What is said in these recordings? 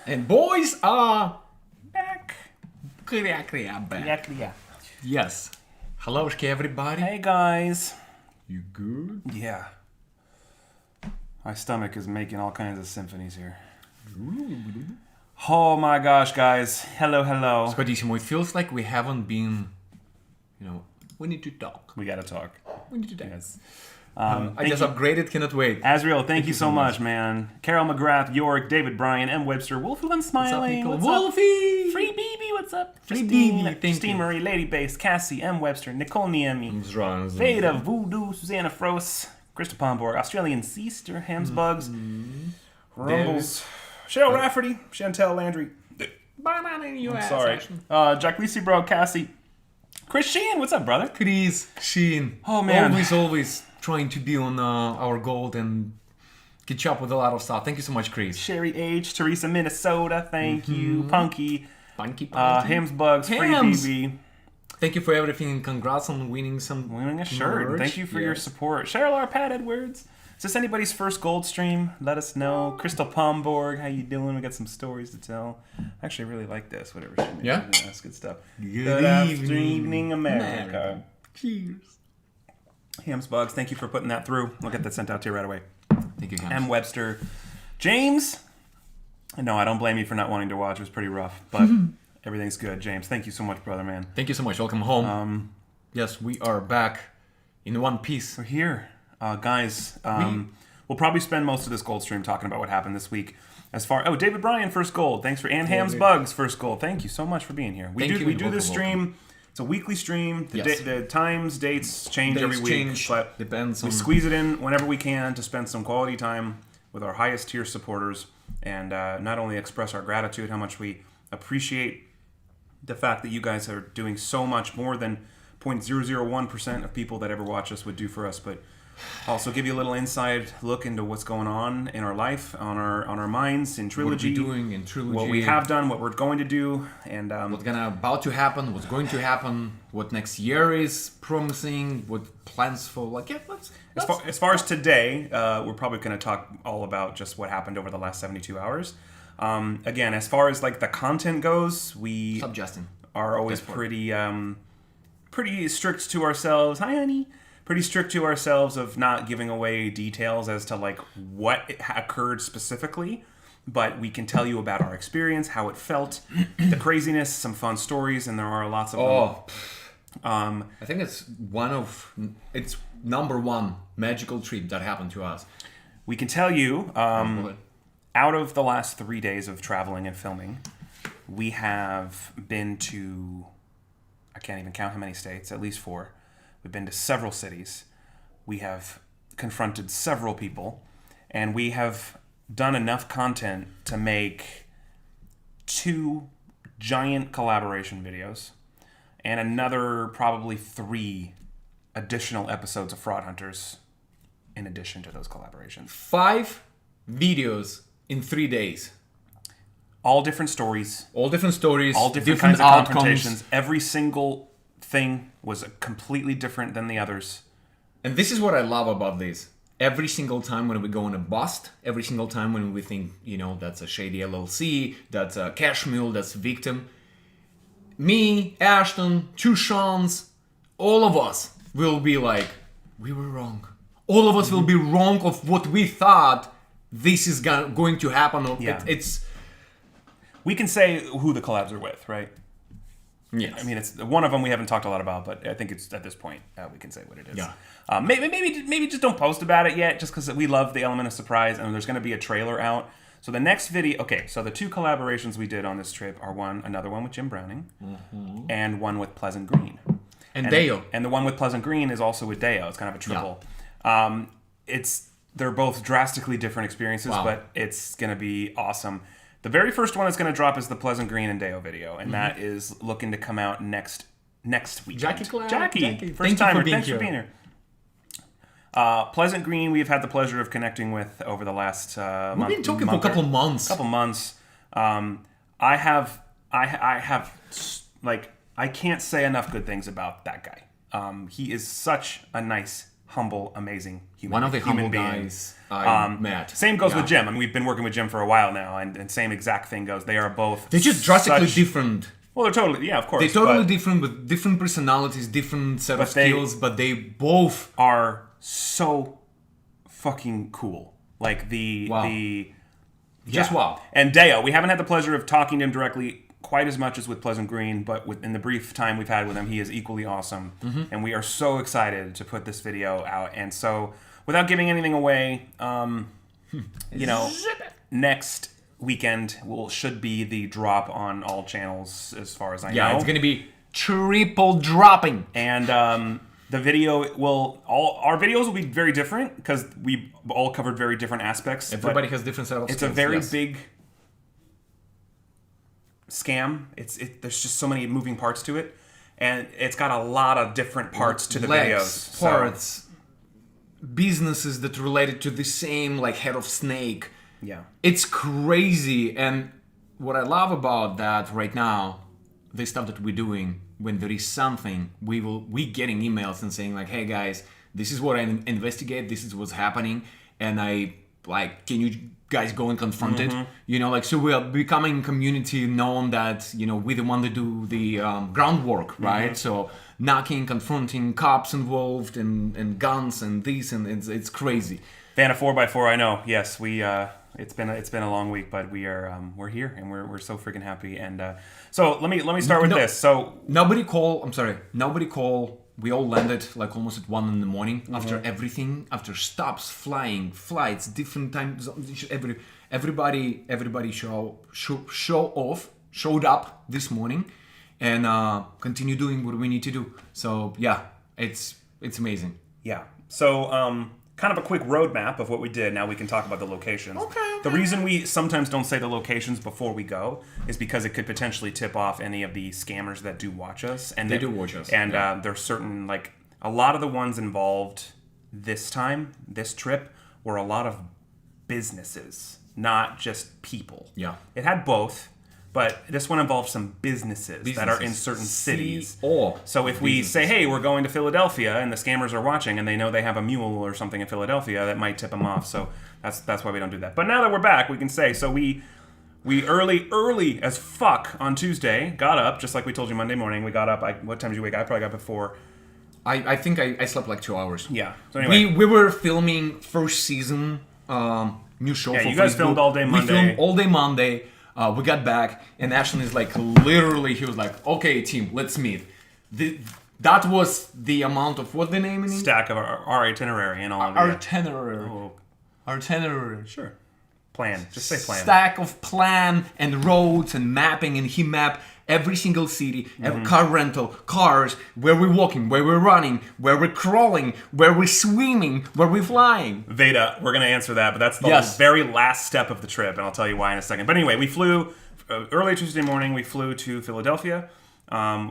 And boys are back. Back. Yes. Hello, everybody. Hey guys. You good? Yeah. My stomach is making all kinds of symphonies here. Oh my gosh, guys. Hello. Squadissimo, it feels like we haven't been, we need to talk. We gotta talk. We need to talk. Yes. I just upgraded, cannot wait. Azriel, thank you so much, man. Carol McGrath, York, David Bryan, M. Webster, Wolfie One Smiling. What's up, Wolfie? Free BB, what's up? Free Christine, BB, thank Christine you. Murray, Lady Base, Cassie, M. Webster, Nicole Niemi, Veda, Voodoo, Susanna Frost, Krista Pomborg, Australian Seaster, Hamsbugs, Rumbles, Cheryl Rafferty, Chantel Landry. I'm sorry. Jack Lisi, bro, Cassie. Chris Sheehan, what's up, brother? Chris Sheen. Oh, man. Always trying to be on our gold and catch up with a lot of stuff. Thank you so much, Chris. Sherry H, Teresa, Minnesota, thank you. Punky. Punky. Hamsbugs, Free Hams. BB. Thank you for everything and congrats on winning A shirt. merch. Thank you for your support. Cheryl R. Pat Edwards. Is this anybody's first gold stream? Let us know. Crystal Pomborg, how you doing? We got some stories to tell. I actually really like this. Whatever she made. Yeah? That's good stuff. Good evening, America. Cheers. Hamsbugs, thank you for putting that through. I'll get that sent out to you right away. Thank you, Hams. M. Webster. James. No, I don't blame you for not wanting to watch. It was pretty rough, but everything's good. James, thank you so much, brother, man. Thank you so much. Welcome home. Yes, we are back in one piece. We're here. Guys, we'll probably spend most of this gold stream talking about what happened this week. David Bryan, first gold. Thanks for Hamsbugs, first gold. Thank you so much for being here. We do this stream. It's a weekly stream. The times, dates change every week. But Depends on... we squeeze it in whenever we can to spend some quality time with our highest tier supporters and not only express our gratitude, how much we appreciate the fact that you guys are doing so much more than 0.001% of people that ever watch us would do for us, but also give you a little inside look into what's going on in our life, on our minds, in Trilogy. What we're doing in Trilogy. What we have done, what we're going to do, and what's about to happen, what's going to happen, what next year is promising, what plans for, As far as today, we're probably going to talk all about just what happened over the last 72 hours. Again, as far as the content goes, we are always pretty strict to ourselves. Hi, honey. Pretty strict to ourselves of not giving away details as to what occurred specifically, but we can tell you about our experience, how it felt, the craziness, some fun stories, and there are lots of them. I think it's number one magical trip that happened to us. We can tell you, out of the last 3 days of traveling and filming, we have been to, I can't even count how many states, at least 4. We've been to several cities. We have confronted several people. And we have done enough content to make 2 giant collaboration videos and another probably 3 additional episodes of Fraud Hunters in addition to those collaborations. 5 videos in 3 days. All different stories. All different kinds of confrontations. Every single thing was completely different than the others. And this is what I love about this. Every single time when we go on a bust, every single time when we think, that's a shady LLC, that's a cash mule, that's a victim, me, Ashton, 2 Seans, all of us will be like, we were wrong. All of us will be wrong of what we thought this is going to happen. Yeah. It's... We can say who the collabs are with, right? Yes. I mean, it's one of them we haven't talked a lot about, but I think it's at this point we can say what it is. Yeah. Maybe just don't post about it yet, just because we love the element of surprise, and there's going to be a trailer out. So the next video, so the 2 collaborations we did on this trip are another one with Jim Browning, and one with Pleasant Green, and Deo, and the one with Pleasant Green is also with Deo. It's kind of a triple. Yeah. They're both drastically different experiences, but it's going to be awesome. The very first one that's going to drop is the Pleasant Green and Deo video, and that is looking to come out next weekend. Jackie, first timer. Thanks for being here. Pleasant Green, we've had the pleasure of connecting with over the last month. We've been talking for a couple months. I have I can't say enough good things about that guy. He is such a nice, humble, amazing human. One of the humble being. guys I met. Same goes Yeah. with Jim. I mean, we've been working with Jim for a while now, and same exact thing goes. They are both. They're just drastically such- different. Well, they're totally, yeah, of course. They're totally but different with different personalities, different set of they- skills, but they both are so fucking cool. Like Wow. Just wow. And Deo, we haven't had the pleasure of talking to him directly quite as much as with Pleasant Green, but in the brief time we've had with him, he is equally awesome. Mm-hmm. And we are so excited to put this video out. And so, without giving anything away, next weekend should be the drop on all channels, as far as I know. Yeah, it's gonna be triple dropping. And the video our videos will be very different because we all covered very different aspects. Everybody has different set of skills. It's a very yes. big scam. There's just so many moving parts to it, and it's got a lot of different parts to the Legs, videos. parts, businesses that related to the same like head of snake. Yeah. It's crazy, and what I love about that right now, the stuff that we're doing, when there is something, we getting emails and saying like, hey guys, this is what I investigate, this is what's happening, and I like, can you guys go and confront it? You know, like, so we are becoming community known that, you know, we're the one that do the groundwork, right? So knocking, confronting, cops involved, and guns and this, and it's crazy. Fan of 4x4, I know. Yes, we. It's been a long week, but we're here and we're so freaking happy. And so let me start with this. So nobody call. We all landed like almost at 1 a.m. after everything, after stops, flights, different time zones. Everybody showed up this morning, and continue doing what we need to do. So yeah, it's amazing. Yeah. So kind of a quick roadmap of what we did. Now we can talk about the locations. Okay. The reason we sometimes don't say the locations before we go is because it could potentially tip off any of the scammers that do watch us. And They do watch us, And yeah. there's certain, like, a lot of the ones involved this trip, were a lot of businesses, not just people. Yeah. It had both. But this one involves some businesses that are in certain cities. So if we say, hey, we're going to Philadelphia, and the scammers are watching, and they know they have a mule or something in Philadelphia, that might tip them off. So that's why we don't do that. But now that we're back, we can say, so we early as fuck on Tuesday got up, just like we told you Monday morning. We got up. What time did you wake? I probably got up at 4. I think I slept like 2 hours. Yeah. So anyway, we were filming first season new show. Yeah, for you guys Facebook. filmed all day Monday. We filmed all day Monday. We got back, and Ashton is like, literally, he was like, okay, team, let's meet. That was the amount of, what the name in stack of our itinerary and all of Our it. itinerary. Oh, Our itinerary. sure. Plan. Just say plan. Stack of plan and roads and mapping, and he mapped every single city, every car rental, cars, where we're walking, where we're running, where we're crawling, where we're swimming, where we're flying. Veda, we're going to answer that, but that's the very last step of the trip, and I'll tell you why in a second. But anyway, we flew early Tuesday morning. We flew to Philadelphia.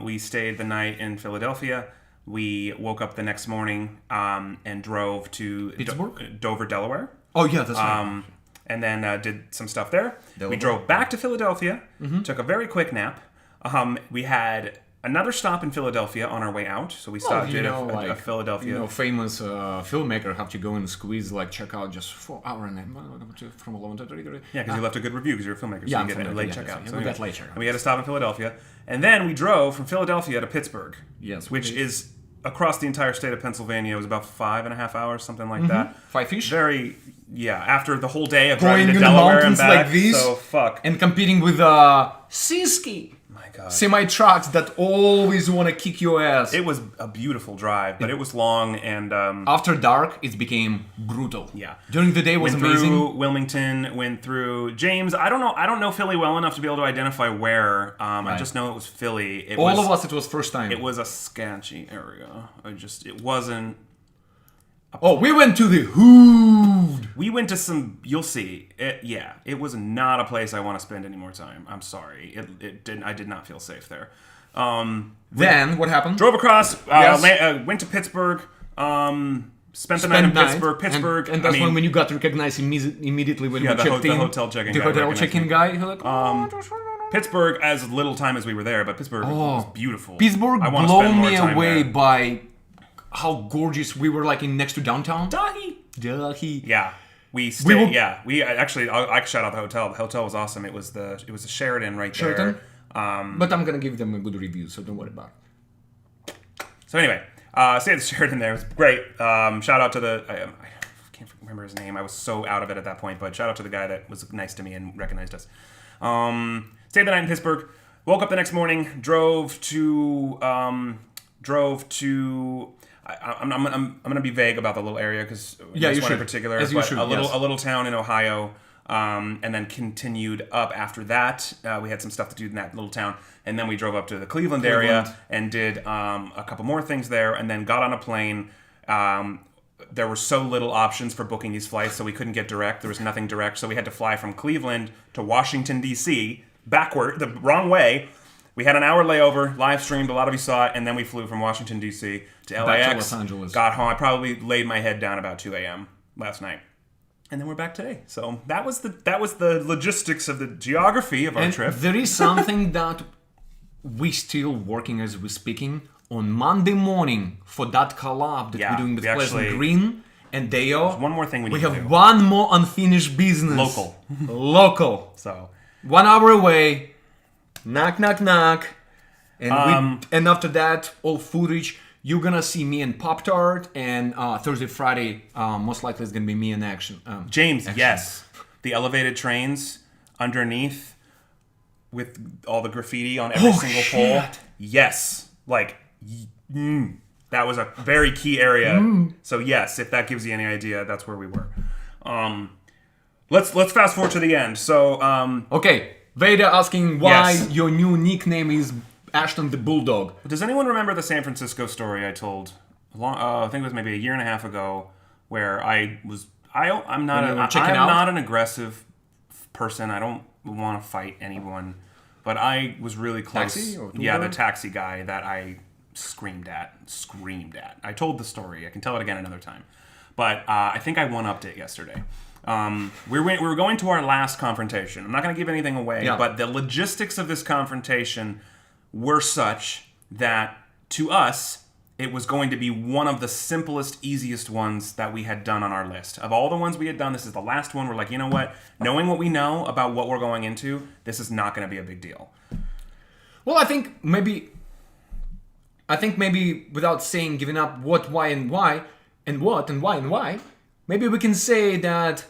We stayed the night in Philadelphia. We woke up the next morning and drove to Pittsburgh? Dover, Delaware. Oh yeah, that's right. And then did some stuff there. Delaware. We drove back to Philadelphia, took a very quick nap. We had another stop in Philadelphia on our way out, so we stopped at a Philadelphia. You know, famous filmmaker have to go and squeeze, like, check out just 4 hours and from 11 to 30. Yeah, because you left a good review because you're a filmmaker, so Yeah, you get a filmmaker, late yeah, checkout. yeah, So we anyway, got late checkout. and we had to stop in Philadelphia, and then we drove from Philadelphia to Pittsburgh. Yes, which is across the entire state of Pennsylvania. It was about 5.5 hours, something like that. 5-ish. After the whole day of Going driving to in the Delaware and mountains back. like this, so fuck. and competing with Siski. My God. Semi trucks that always want to kick your ass. It was a beautiful drive, but it was long and After dark, it became brutal. Yeah. During the day was went amazing. through Wilmington, went through James. I don't know Philly well enough to be able to identify where. I just know it was Philly. It was first time. It was a sketchy area. It wasn't. We went to the Hood. We went to some. You'll see. It was not a place I want to spend any more time. I'm sorry. It didn't. I did not feel safe there. Then what happened? Drove across. Yes. Went to Pittsburgh. Spent the night in Pittsburgh. And that's when you got recognized immediately when we checked in. The hotel check-in The guy hotel recognized check-in me. guy. He was like, Pittsburgh, as little time as we were there, but Pittsburgh was beautiful. Pittsburgh I wanna blew spend more me time away there. by how gorgeous we were, like in next to downtown. Dahi. Yeah. We stayed. We actually. I shout out the hotel. The hotel was awesome. It was the Sheraton right there. But I'm gonna give them a good review, so don't worry about it. So anyway, stayed at the Sheraton there. It was great. Shout out to the. I can't remember his name. I was so out of it at that point. But shout out to the guy that was nice to me and recognized us. Stayed the night in Pittsburgh. Woke up the next morning. Drove to. I'm gonna be vague about the little area because this one in particular, but a little town in Ohio, and then continued up after that. We had some stuff to do in that little town, and then we drove up to the Cleveland area and did a couple more things there, and then got on a plane. There were so little options for booking these flights, so we couldn't get direct. There was nothing direct, so we had to fly from Cleveland to Washington D.C. backward, the wrong way. We had an hour layover, live streamed, a lot of you saw it, and then we flew from Washington, D.C. to LAX. Back to Los Angeles. Got home. I probably laid my head down about 2 a.m. last night. And then we're back today. So that was the logistics of the geography of our trip. There is something that we still working as we're speaking. On Monday morning for that collab that we're doing with Pleasant Green and Deo. One more thing we have do. One more unfinished business. Local. So 1 hour away. Knock, knock, knock. And after that, all footage. You're gonna see me and Pop Tart, and Thursday, Friday, most likely it's gonna be me in action. James, yes. The elevated trains underneath with all the graffiti on every single pole. Yes. That was a very key area. So yes, if that gives you any idea, that's where we were. Let's fast forward to the end. So okay. Vader asking why your new nickname is Ashton the Bulldog. Does anyone remember the San Francisco story I told? I think it was maybe a year and a half ago, where I'm not an aggressive person. I don't want to fight anyone, but I was really close. Taxi or the taxi guy that I screamed at. I told the story. I can tell it again another time, but I think I one-upped it yesterday. We were going to our last confrontation. I'm not going to give anything away, but the logistics of this confrontation were such that to us, it was going to be one of the simplest, easiest ones that we had done on our list. Of all the ones we had done, this is the last one. We're like, you know what? Knowing what we know about what we're going into, this is not going to be a big deal. Well, I think maybe without saying giving up what, why, and why, and what, and why, and why, maybe we can say that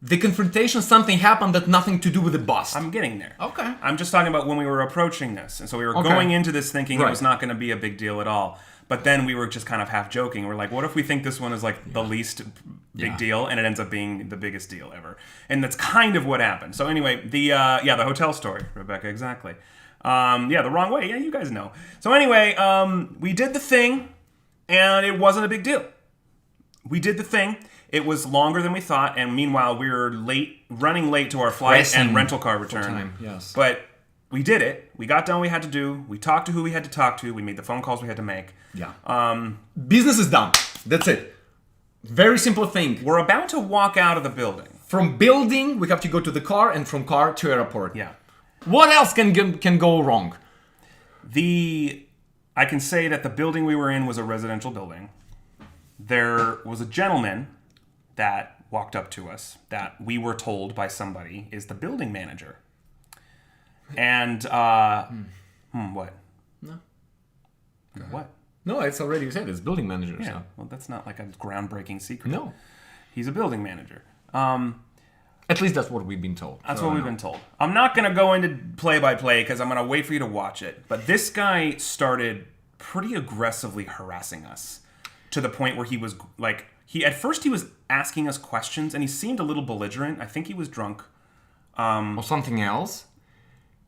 the confrontation, something happened that nothing to do with the bust. I'm getting there. Okay. I'm just talking about when we were approaching this. And so we were going into this thinking it was not going to be a big deal at all. But then we were just kind of half joking. We're like, what if we think this one is like the least big deal and it ends up being the biggest deal ever? And that's kind of what happened. So anyway, the hotel story, Rebecca, exactly. The wrong way. Yeah, you guys know. So anyway, we did the thing and it wasn't a big deal. We did the thing. It was longer than we thought, and meanwhile, we were running late to our flight and rental car return. Yes. But we did it. We got done what we had to do. We talked to who we had to talk to. We made the phone calls we had to make. Yeah. Business is done. That's it. Very simple thing. We're about to walk out of the building. From building, we have to go to the car, and from car to airport. Yeah. What else can go wrong? I can say that the building we were in was a residential building. There was a gentleman that walked up to us that we were told by somebody is the building manager. And, what? No. What? No, it's already said. It's building manager. Yeah, so. well, that's not like a groundbreaking secret. No. He's a building manager. At least that's what we've been told. That's what we've been told. I'm not going to go into play-by-play because I'm going to wait for you to watch it. But this guy started pretty aggressively harassing us to the point where he was like... At first he was asking us questions, and he seemed a little belligerent. I think he was drunk. Or something else.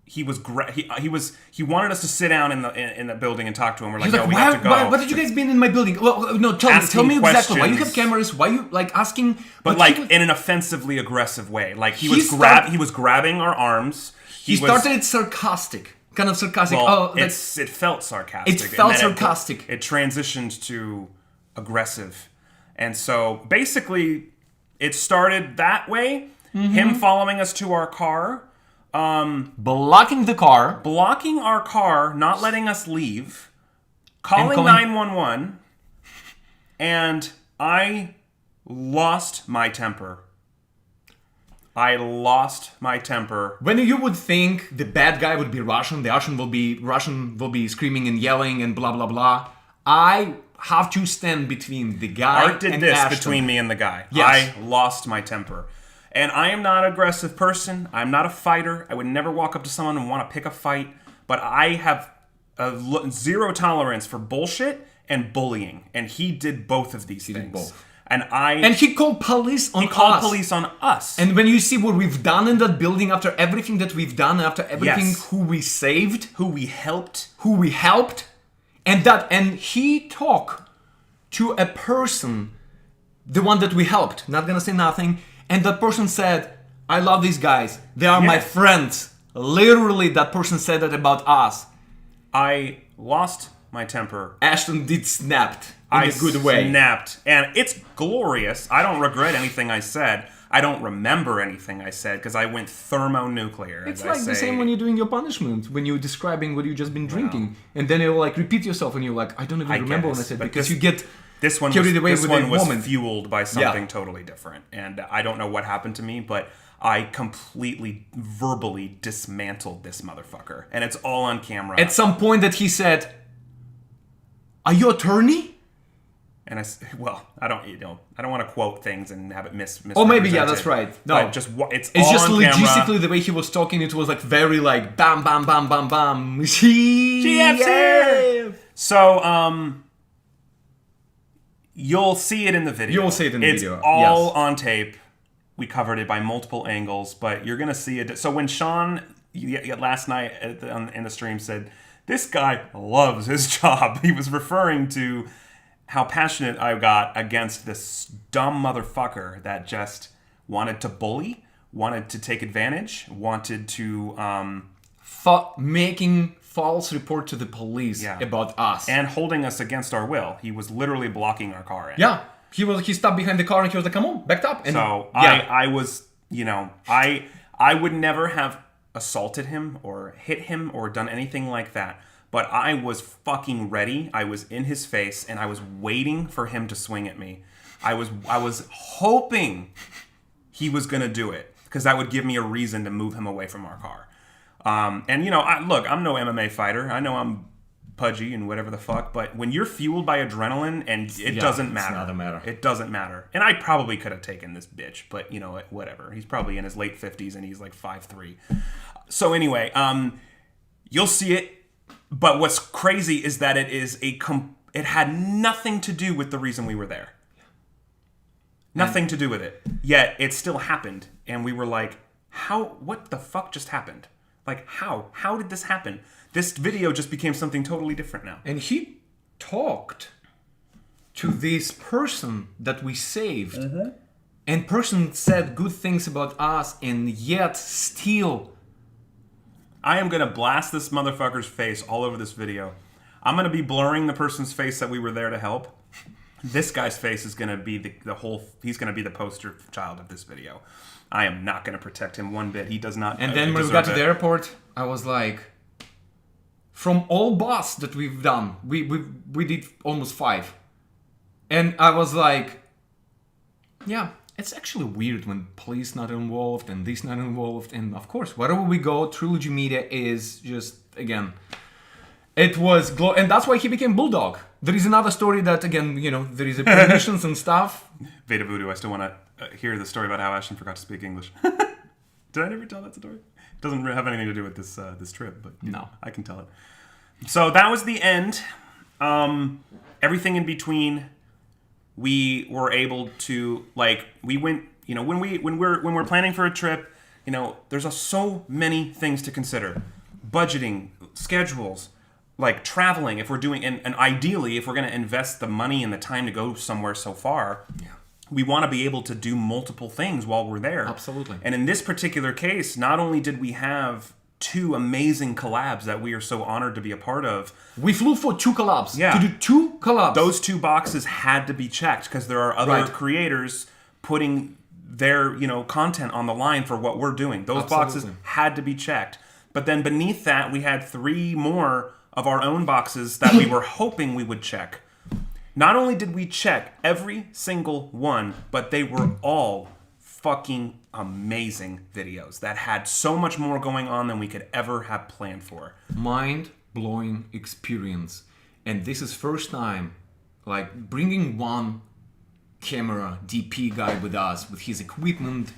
He wanted us to sit down in the building and talk to him. We're like, no, we have to go. Why did you guys been in my building? Well, no, tell me exactly why you have cameras. Why you asking? But in an offensively aggressive way. Like he was grabbing our arms. He started it sarcastic. Kind of sarcastic. Well, it felt sarcastic. It felt sarcastic. It transitioned to aggressive. And so, basically, it started that way. Mm-hmm. Him following us to our car. Blocking the car. Blocking our car, not letting us leave. Calling 911. And I lost my temper. When you would think the bad guy would be Russian, the Russian will be screaming and yelling and blah blah blah. I have to stand between the guy Art did and this Ashton. between me and the guy. Yes. I lost my temper. And I am not an aggressive person. I'm not a fighter. I would never walk up to someone and want to pick a fight. But I have zero tolerance for bullshit and bullying. And he did both of these things. Did both. And he called police on us. He called police on us. And when you see what we've done in that building, after everything that we've done, after everything, Yes. who we saved, who we helped, and he talked to a person, the one that we helped, not gonna say nothing, and that person said, I love these guys. They are my friends. Literally, that person said that about us. I lost my temper. Ashton did snapped in a good way. Snapped. And it's glorious. I don't regret anything I said. I don't remember anything I said because I went thermonuclear. It's like the same when you're doing your punishment, when you're describing what you've just been drinking. And then you'll like repeat yourself and you're like, I don't even remember what I said, because you get carried away with the moment. Fueled by something totally different. And I don't know what happened to me, but I completely verbally dismantled this motherfucker. And it's all on camera. At some point that he said, are you attorney? And I don't want to quote things and have it Oh, maybe, yeah, that's right. No, but it's just on logistically camera. the way he was talking. It was like very like bam, bam, bam, bam, bam. GFC! So, you'll see it in the video. It's all on tape. We covered it by multiple angles, but you're gonna see it. So when Sean last night in the stream said, "This guy loves his job," he was referring to how passionate I got against this dumb motherfucker that just wanted to bully, wanted to take advantage, wanted to making false report to the police about us and holding us against our will. He was literally blocking our car. He stopped behind the car and he was like, "Come on, backed up." And I was, I would never have assaulted him or hit him or done anything like that. But I was fucking ready. I was in his face, and I was waiting for him to swing at me. I was hoping he was gonna do it, because that would give me a reason to move him away from our car. Look, I'm no MMA fighter. I know I'm pudgy and whatever the fuck, but when you're fueled by adrenaline, and it doesn't matter. It's not a matter. It doesn't matter. And I probably could have taken this bitch, but whatever. He's probably in his late 50s, and he's like 5'3". So anyway, you'll see it. But what's crazy is that it had nothing to do with the reason we were there. Nothing to do with it. Yet it still happened. And we were like, what the fuck just happened? Like, how did this happen? This video just became something totally different now. And he talked to this person that we saved. Mm-hmm. And person said good things about us, and yet still... I am going to blast this motherfucker's face all over this video. I'm going to be blurring the person's face that we were there to help. This guy's face is going to be he's going to be the poster child of this video. I am not going to protect him one bit. He does not. And then when we got to the airport, I was like, from all busts that we've done, we did almost 5. And I was like, yeah. It's actually weird when police not involved and this not involved. And of course, wherever we go, Trilogy Media is just, again, it was... and that's why he became Bulldog. There is another story that, again, there is a permissions and stuff. Veda Voodoo, I still want to hear the story about how Ashton forgot to speak English. Did I never tell that story? It doesn't have anything to do with this trip, but no, I can tell it. So that was the end. Everything in between... we were able to, we went, when we're planning for a trip, there's so many things to consider. Budgeting, schedules, traveling, if we're doing, and ideally, if we're going to invest the money and the time to go somewhere so far, we want to be able to do multiple things while we're there. Absolutely. And in this particular case, not only did we have 2 amazing collabs that we are so honored to be a part of. We flew for 2 collabs. Yeah. To do 2 collabs. Those 2 boxes had to be checked because there are other creators putting their, content on the line for what we're doing. Those boxes had to be checked. But then beneath that, we had 3 more of our own boxes that we were hoping we would check. Not only did we check every single one, but they were all fucking amazing videos that had so much more going on than we could ever have planned for. Mind-blowing experience. And this is first time, like, bringing one camera DP guy with us, with his equipment,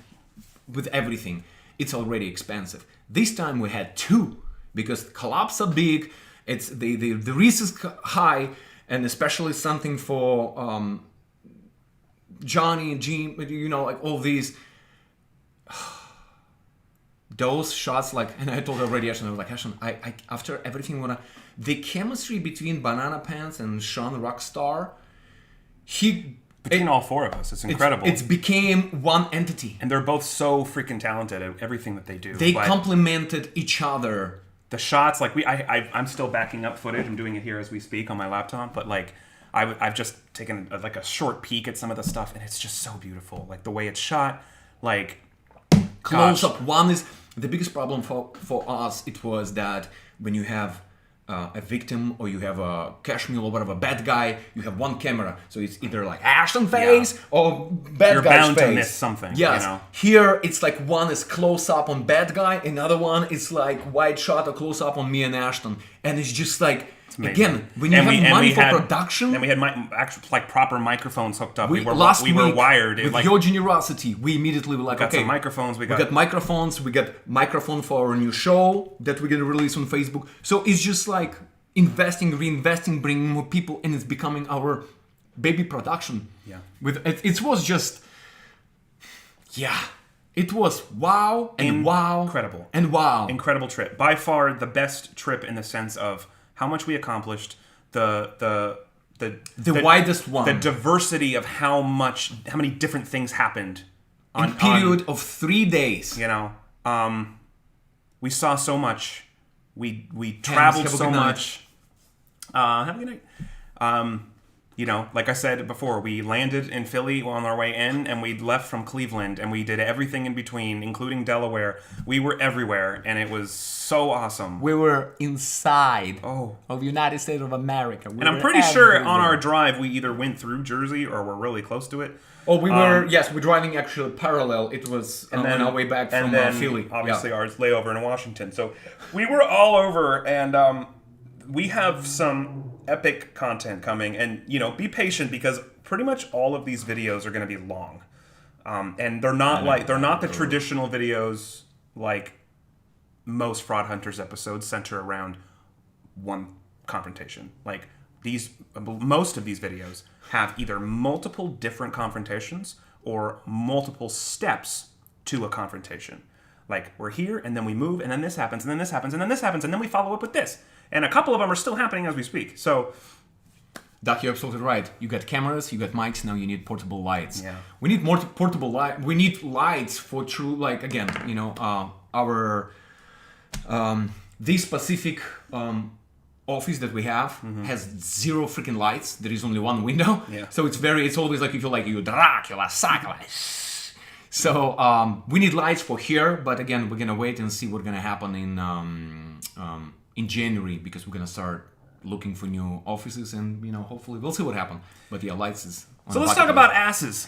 with everything. It's already expensive. This time we had two, because collabs are big, it's the risk is high, and especially something for Johnny, Jim, you know, like all these. Those shots, like, and I told already Ashton, I was like, Ashton, I after everything, the chemistry between Banana Pants and Sean Rockstar, between all four of us, it's incredible. It's became one entity, and they're both so freaking talented at everything that they do. They complemented each other. The shots, like I'm still backing up footage. I'm doing it here as we speak on my laptop, but like I've just taken like a short peek at some of the stuff, and it's just so beautiful. Like the way it's shot, like close up. One is the biggest problem for us. It was that when you have a victim or you have a cash mule or whatever, bad guy, you have one camera, so it's either like Ashton face or bad You're guy's bound face. to miss something. Yes. You know? Here it's like one is close up on bad guy, another one is like wide shot or close up on me and Ashton, and it's just like. Again, when you have money for production, and we had actual like proper microphones hooked up. We were wired. With your generosity, we immediately were like, got okay, some microphones. We got microphones. We got microphone for our new show that we're gonna release on Facebook. So it's just like investing, reinvesting, bringing more people, and it's becoming our baby production. Yeah. It was just, yeah. It was wow and wow. Incredible. And wow. Incredible trip. By far the best trip in the sense of how much we accomplished, the widest one, the diversity of how many different things happened in a period of 3 days. You know, we saw so much, we traveled so much. Have a good night. You know, like I said before, we landed in Philly on our way in, and we left from Cleveland, and we did everything in between, including Delaware. We were everywhere, and it was so awesome. We were inside of United States of America. And I'm pretty sure on our drive, we either went through Jersey or were really close to it. Oh, we were, yes, we're driving actually parallel. It was on our way back from Philly. Obviously, our layover in Washington. So we were all over, and we have some epic content coming, and you know, be patient because pretty much all of these videos are going to be long, and they're not the traditional videos like most Fraud Hunters episodes center around one confrontation. Like most of these videos have either multiple different confrontations or multiple steps to a confrontation. Like we're here, and then we move, and then this happens, and then this happens, and then this happens, and then we follow up with this. And a couple of them are still happening as we speak. So, Doc, you're absolutely right. You got cameras, you got mics, now you need portable lights. Yeah. We need more portable light. We need lights for true, like, again, you know, our, this specific office that we have has zero freaking lights. There is only one window. Yeah. So it's always like you feel like you're Dracula, Sakala. So we need lights for here, but again, we're gonna wait and see what's gonna happen in January, because we're gonna start looking for new offices, and you know, hopefully we'll see what happens. But yeah, lights is. So let's talk about asses.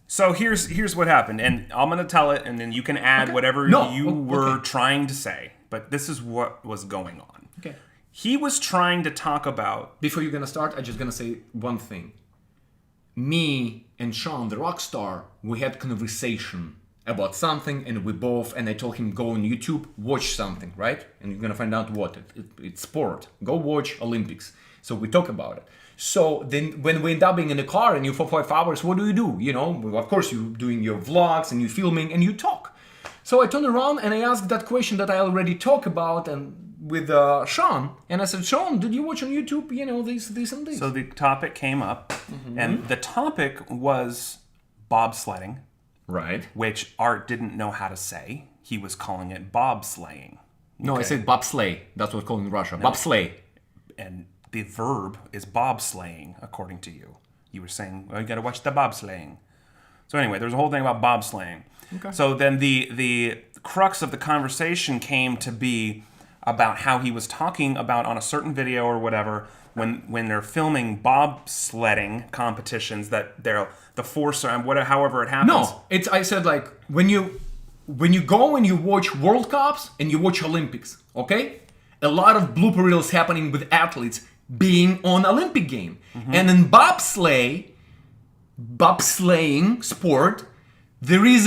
So here's what happened, and I'm gonna tell it, and then you can add whatever you were trying to say. But this is what was going on. Okay. He was trying to talk about. Before you're gonna start, I'm just gonna say one thing. Me and Sean, the rock star, we had conversation about something, and I told him, go on YouTube, watch something, right? And you're gonna find out what it's sport. Go watch Olympics. So we talk about it. So then when we end up being in the car and you for 5 hours, what do? You know, well, of course you're doing your vlogs and you're filming and you talk. So I turned around and I asked that question that I already talked about and with Sean, and I said, Sean, did you watch on YouTube, you know, this and this? So the topic came up, and the topic was bobsledding. Right. Which Art didn't know how to say. He was calling it bobsleighing. No, I said bobsleigh. That's what it's called in Russia. No. Bobsleigh. And the verb is bobsleighing, according to you. You were saying, well, you got to watch the bobsleighing. So anyway, there's a whole thing about bobsleighing. Okay. So then the crux of the conversation came to be about how he was talking about on a certain video or whatever when they're filming bobsledding competitions that they're the force or whatever, however it happens. No, it's I said like when you go and you watch World Cups and you watch Olympics, okay? A lot of blooper reels happening with athletes being on Olympic game. And in bobsleighing sport, there is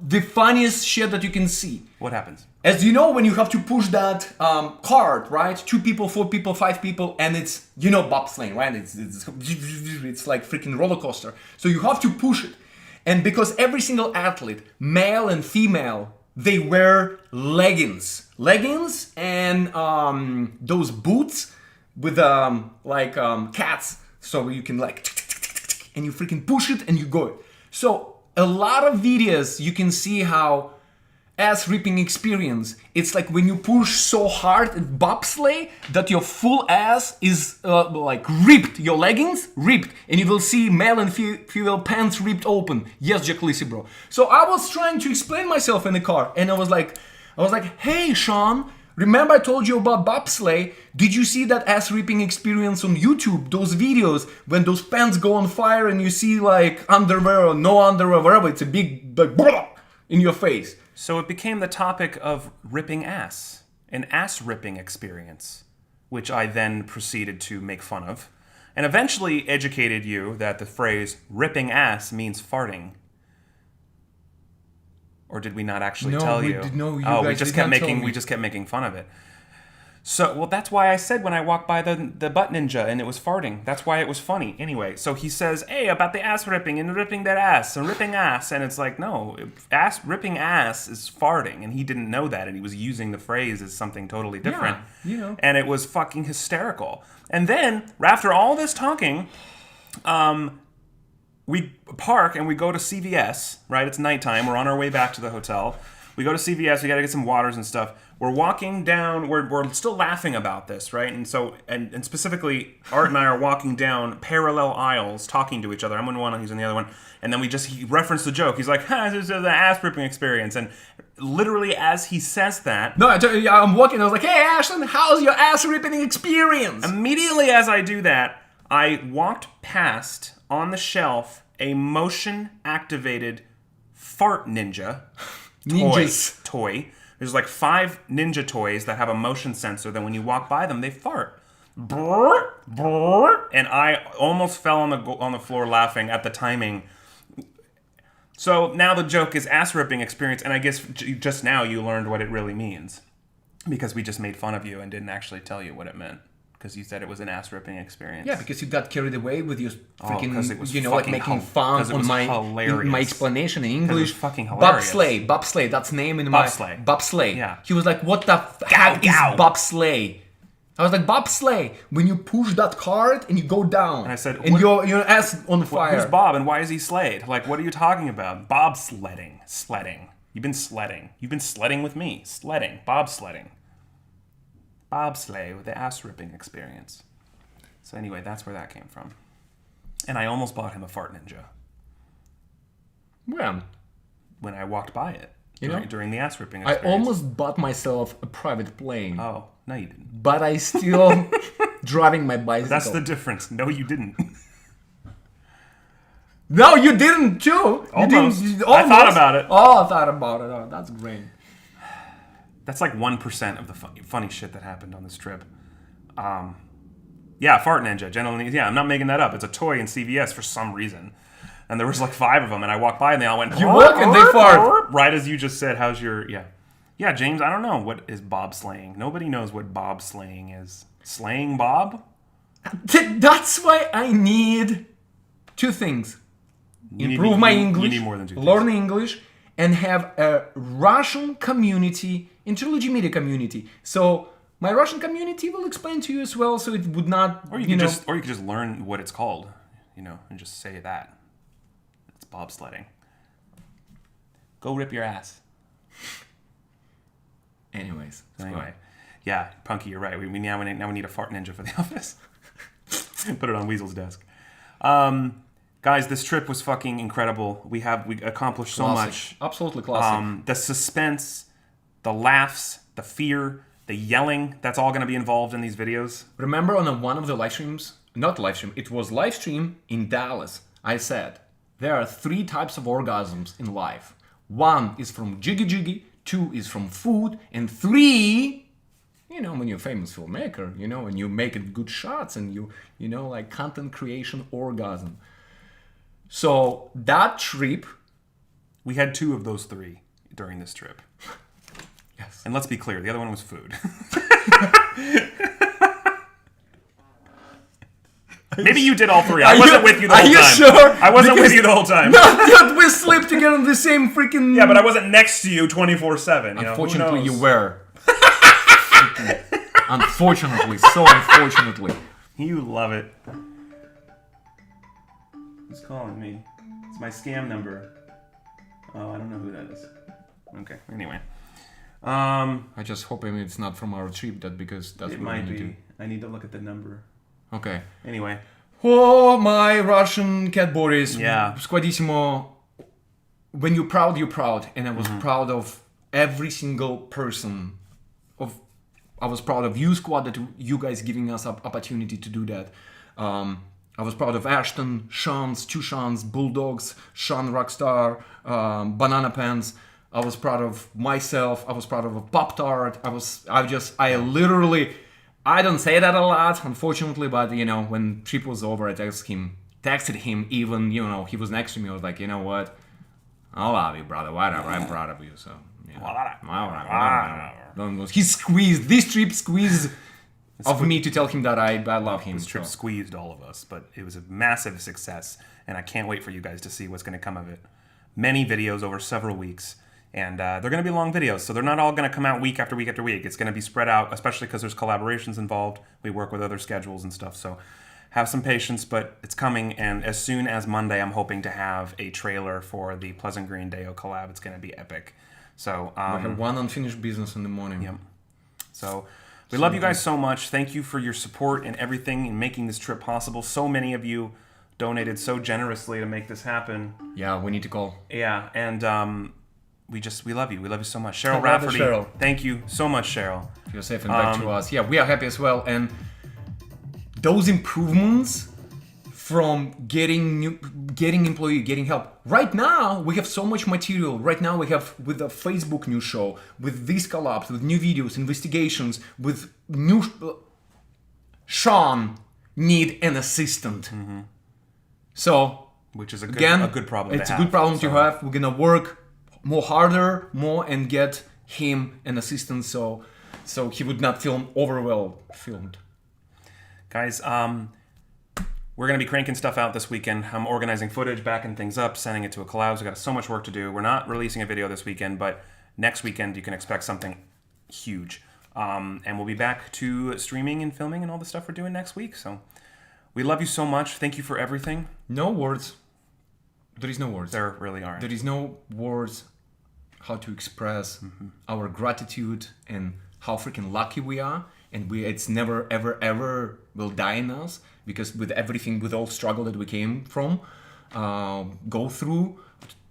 the funniest shit that you can see. What happens? As you know, when you have to push that cart, right? 2 people, 4 people, 5 people, and it's, bobsleighing, right? It's like freaking roller coaster. So you have to push it. And because every single athlete, male and female, they wear leggings. Leggings and those boots with cats. So you can and you freaking push it and you go. So a lot of videos you can see how ass ripping experience. It's like when you push so hard at bobsleigh that your full ass is ripped. Your leggings ripped, and you will see male and female pants ripped open. Yes, Jack Lisi, bro. So I was trying to explain myself in the car, and I was like, hey, Sean, remember I told you about bobsleigh? Did you see that ass ripping experience on YouTube? Those videos when those pants go on fire and you see like underwear or no underwear, whatever. It's a big in your face. So it became the topic of ripping ass, an ass ripping experience, which I then proceeded to make fun of, and eventually educated you that the phrase ripping ass means farting. Or did we not actually tell you? No, you oh, guys we just kept making fun of it. So, well, that's why I said when I walked by the butt ninja and it was farting. That's why it was funny. Anyway, so he says, hey, about the ass ripping and ripping that ass and ripping ass. And it's like, no, ripping ass is farting. And he didn't know that. And he was using the phrase as something totally different. Yeah, And it was fucking hysterical. And then, after all this talking, we park and we go to CVS, right? It's nighttime. We're on our way back to the hotel. We go to CVS. We got to get some waters and stuff. We're walking down. We're still laughing about this, right? And so, and specifically, Art and I are walking down parallel aisles, talking to each other. I'm on one, he's on the other one. And then he referenced the joke. He's like, this is an ass ripping experience. And literally, as he says that, no, I'm walking. I was like, hey, Ashton, how's your ass ripping experience? Immediately as I do that, I walked past on the shelf a motion activated fart ninja. Toy. There's like 5 ninja toys that have a motion sensor that when you walk by them, they fart. Brrr, brrr, and I almost fell on the floor laughing at the timing. So now the joke is ass ripping experience, and I guess just now you learned what it really means because we just made fun of you and didn't actually tell you what it meant. Because you said it was an ass-ripping experience. Yeah, because you got carried away with your freaking, making fun on my explanation in English. It was fucking hilarious. Bobsleigh, that's name in Bobsleigh. Bobsleigh. Yeah. He was like, what the heck is bobsleigh? I was like, bobsleigh, when you push that cart and you go down. And I said, and your ass on fire. Who's Bob and why is he slayed? Like, what are you talking about? Bobsledding. Sledding. You've been sledding. You've been sledding with me. Sledding. Bobsledding. Bobsleigh with the ass-ripping experience. So anyway, that's where that came from. And I almost bought him a fart ninja. When I walked by it. During the ass-ripping experience. I almost bought myself a private plane. Oh, no you didn't. But I still driving my bicycle. That's the difference. No, you didn't. No, you didn't too. Almost. You didn't, I thought about it. Oh, I thought about it. Oh, that's great. That's like 1% of the funny shit that happened on this trip. Yeah, fart ninja. Generally, yeah, I'm not making that up. It's a toy in CVS for some reason. And there was like 5 of them, and I walked by and they all went, you walk and they fart. Right as you just said, how's your, Yeah, James, I don't know. What is bobsleighing? Nobody knows what bobsleighing is. Slaying Bob? That's why I need 2 things. Improve my English, you need more than 2 learn English, and have a Russian community, in Trilogy Media community. So my Russian community will explain to you as well, so it would not, or you could just learn what it's called, and just say that. It's bobsledding. Go rip your ass. Anyways. Anyway, yeah, Punky, you're right. We now need a fart ninja for the office. Put it on Weasel's desk. Guys, this trip was fucking incredible. We accomplished so much. Absolutely classic. The suspense, the laughs, the fear, the yelling that's all going to be involved in these videos. Remember on one of the live streams, not live stream, it was live stream in Dallas, I said, there are 3 types of orgasms in life. 1 is from jiggy jiggy, 2 is from food, and 3, when you're a famous filmmaker, and you make good shots and you like content creation orgasm. So that trip... We had 2 of those 3 during this trip. Yes. And let's be clear, the other one was food. Maybe you did all 3. I wasn't with you the whole time. Are you sure? I wasn't with you the whole time. Not we slept together in the same freaking... Yeah, but I wasn't next to you 24/7. Unfortunately, you were. Unfortunately, so unfortunately. You love it. Who's calling me? It's my scam number. Oh, I don't know who that is. Okay, anyway. I just hope it's not from our trip, because that's it what might we need be. to... I need to look at the number. Okay. Anyway. Oh, my Russian cat Boris. Yeah. Składissimo. When you're proud, you're proud. And I was proud of every single person. I was proud of you, squad, that you guys giving us opportunity to do that. I was proud of Ashton, Sean's, 2 Sean's, Bulldogs, Sean Rockstar, Banana Pants. I was proud of myself. I was proud of a Pop-Tart. I don't say that a lot, unfortunately, but, when trip was over, I texted him even, he was next to me. I was like, you know what? I love you, brother. Whatever. I'm proud of you, so... Yeah. He squeezed, this trip squeezed of me to tell him that I love him. This trip squeezed all of us, but it was a massive success, and I can't wait for you guys to see what's going to come of it. Many videos over several weeks, and they're going to be long videos, so they're not all going to come out week after week after week. It's going to be spread out, especially because there's collaborations involved. We work with other schedules and stuff, so have some patience, but it's coming, and as soon as Monday, I'm hoping to have a trailer for the Pleasant Green Deo collab. It's going to be epic. So we have one unfinished business in the morning. Yep. So we love you guys so much. Thank you for your support and everything in making this trip possible. So many of you donated so generously to make this happen. Yeah, we need to call. Yeah, and we love you. We love you so much. Cheryl Rafferty, thank you so much, Cheryl. You're safe and back to us. Yeah, we are happy as well. And those improvements from getting employee, getting help. Right now, we have so much material. Right now, we have with the Facebook news show, with these collabs, with new videos, investigations, with new... Sean need an assistant. Mm-hmm. So, which is a good problem it's a good problem to have. We're gonna work harder, and get him an assistant so he would not feel filmed. Guys, we're going to be cranking stuff out this weekend. I'm organizing footage, backing things up, sending it to a collab. We've got so much work to do. We're not releasing a video this weekend, but next weekend you can expect something huge. And we'll be back to streaming and filming and all the stuff we're doing next week. So we love you so much. Thank you for everything. No words. There is no words. There really aren't. There is no words how to express our gratitude and how freaking lucky we are. And it's never, ever, ever will die in us, because with everything, with all struggle that we came from, go through.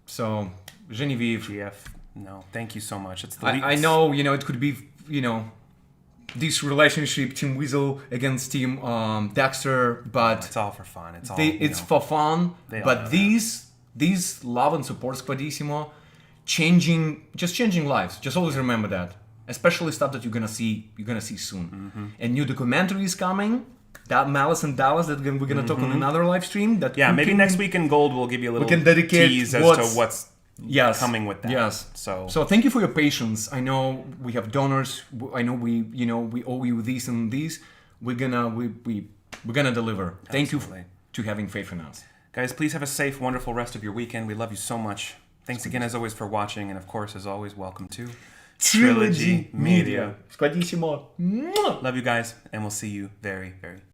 So, Genevieve. GF, no, thank you so much. It's the I know, it could be, this relationship, Team Weasel against Team Dexter, but... It's all for fun. It's for fun, but these love and support Squadissimo, changing lives. Just always remember that. Especially stuff that you're gonna see soon. And new documentary is coming. That Malice in Dallas that we're gonna talk on another live stream. Maybe next week in Gold we'll give you a little tease as to what's coming with that. Yes. So thank you for your patience. I know we have donors. I know we owe you this and this. We're gonna deliver. Thank you to having faith in us. Guys, please have a safe, wonderful rest of your weekend. We love you so much. Thanks again as always for watching, and of course as always, welcome to Trilogy Media. Love you guys, and we'll see you very, very